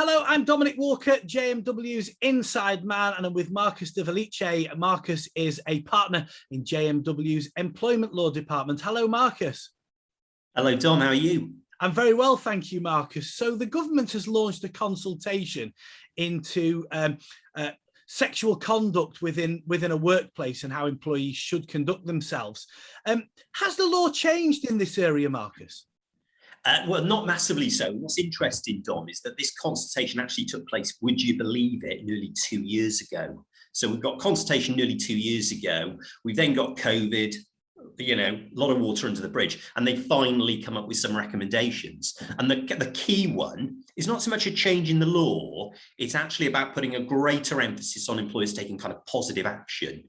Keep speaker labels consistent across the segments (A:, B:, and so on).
A: Hello, I'm Dominic Walker, JMW's Inside Man, and I'm with Marcus Difelice. Marcus is a partner in JMW's Employment Law Department. Hello, Marcus.
B: Hello, Dom. How are you?
A: I'm very well, thank you, Marcus. So the government has launched a consultation into sexual conduct within a workplace and how employees should conduct themselves. Has the law changed in this area, Marcus?
B: Well, not massively so. What's interesting, Dom, is that this consultation actually took place, would you believe it, nearly 2 years ago. So we've got consultation nearly 2 years ago. We've then got COVID, a lot of water under the bridge, and they finally come up with some recommendations. And the key one is not so much a change in the law, it's actually about putting a greater emphasis on employers taking kind of positive action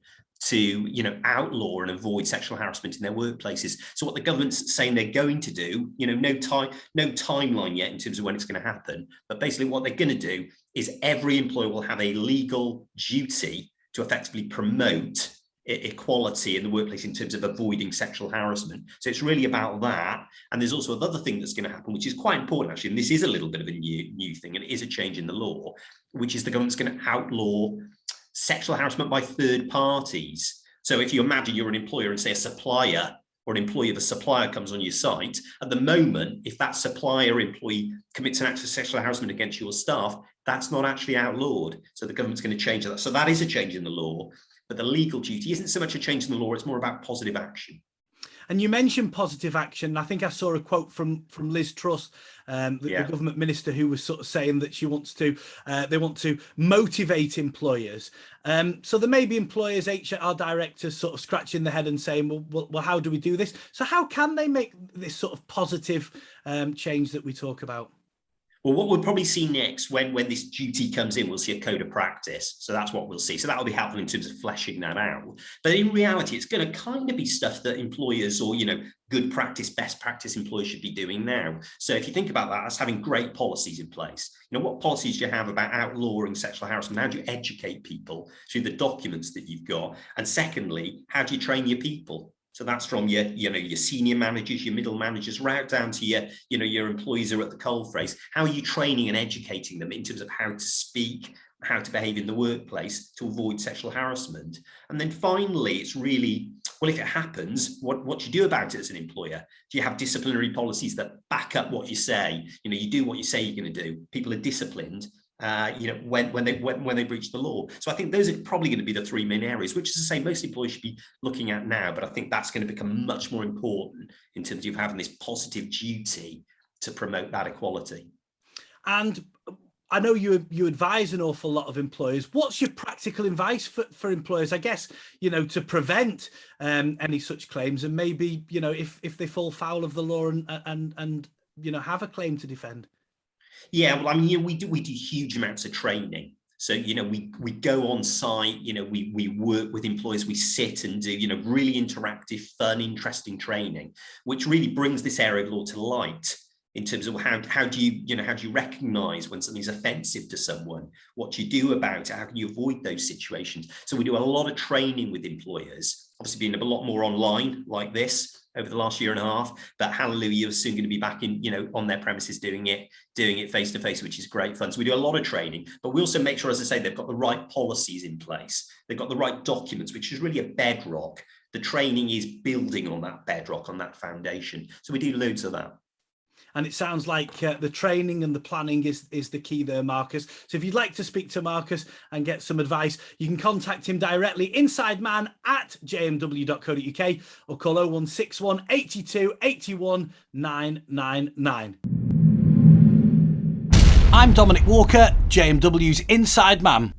B: to outlaw and avoid sexual harassment in their workplaces. So what the government's saying they're going to do, no timeline yet in terms of when it's going to happen, but basically what they're going to do is every employer will have a legal duty to effectively promote equality in the workplace in terms of avoiding sexual harassment. So it's really about that. And there's also another thing that's going to happen, which is quite important actually, and this is a little bit of a new thing, and it is a change in the law, which is the government's going to outlaw sexual harassment by third parties. So if you imagine you're an employer and say a supplier or an employee of a supplier comes on your site, at the moment, if that supplier employee commits an act of sexual harassment against your staff, that's not actually outlawed. So the government's going to change that. So that is a change in the law, but the legal duty isn't so much a change in the law, it's more about positive action.
A: And you mentioned positive action. I think I saw a quote from Liz Truss, the government minister, who was sort of saying that she wants to, they want to motivate employers. So there may be employers, HR directors, sort of scratching their head and saying, well, how do we do this? So how can they make this sort of positive change that we talk about?
B: Well, what we'll probably see next when this duty comes in, we'll see a code of practice. So that's what we'll see. So that'll be helpful in terms of fleshing that out. But in reality, it's going to kind of be stuff that employers or, good practice, best practice employers should be doing now. So if you think about that as having great policies in place, what policies do you have about outlawing sexual harassment? How do you educate people through the documents that you've got? And secondly, how do you train your people? So that's from your senior managers, your middle managers, right down to your employees who are at the coalface. How are you training and educating them in terms of how to speak, how to behave in the workplace to avoid sexual harassment? And then finally, it's really, well, if it happens, what do you do about it as an employer? Do you have disciplinary policies that back up what you say? You do what you say you're going to do. People are disciplined. When they breach the law. So I think those are probably going to be the three main areas, which is to say most employers should be looking at now, but I think that's going to become much more important in terms of having this positive duty to promote that equality.
A: And I know you advise an awful lot of employers. What's your practical advice for employers, I guess, to prevent any such claims, and maybe, if they fall foul of the law and have a claim to defend?
B: Yeah, well, I mean, we do huge amounts of training. So, we go on site, we work with employers, we sit and do, really interactive, fun, interesting training, which really brings this area of law to light in terms of how do you recognize when something's offensive to someone, what do you do about it, how can you avoid those situations? So we do a lot of training with employers, obviously being a lot more online like this over the last year and a half, but hallelujah, you're soon going to be back in, on their premises doing it face to face, which is great fun. So we do a lot of training, but we also make sure, as I say, they've got the right policies in place. They've got the right documents, which is really a bedrock. The training is building on that bedrock, on that foundation. So we do loads of that.
A: And it sounds like the training and the planning is the key there, Marcus. So if you'd like to speak to Marcus and get some advice, you can contact him directly, insideman@jmw.co.uk, or call 0161 82 81 999. I'm Dominic Walker, JMW's Inside Man.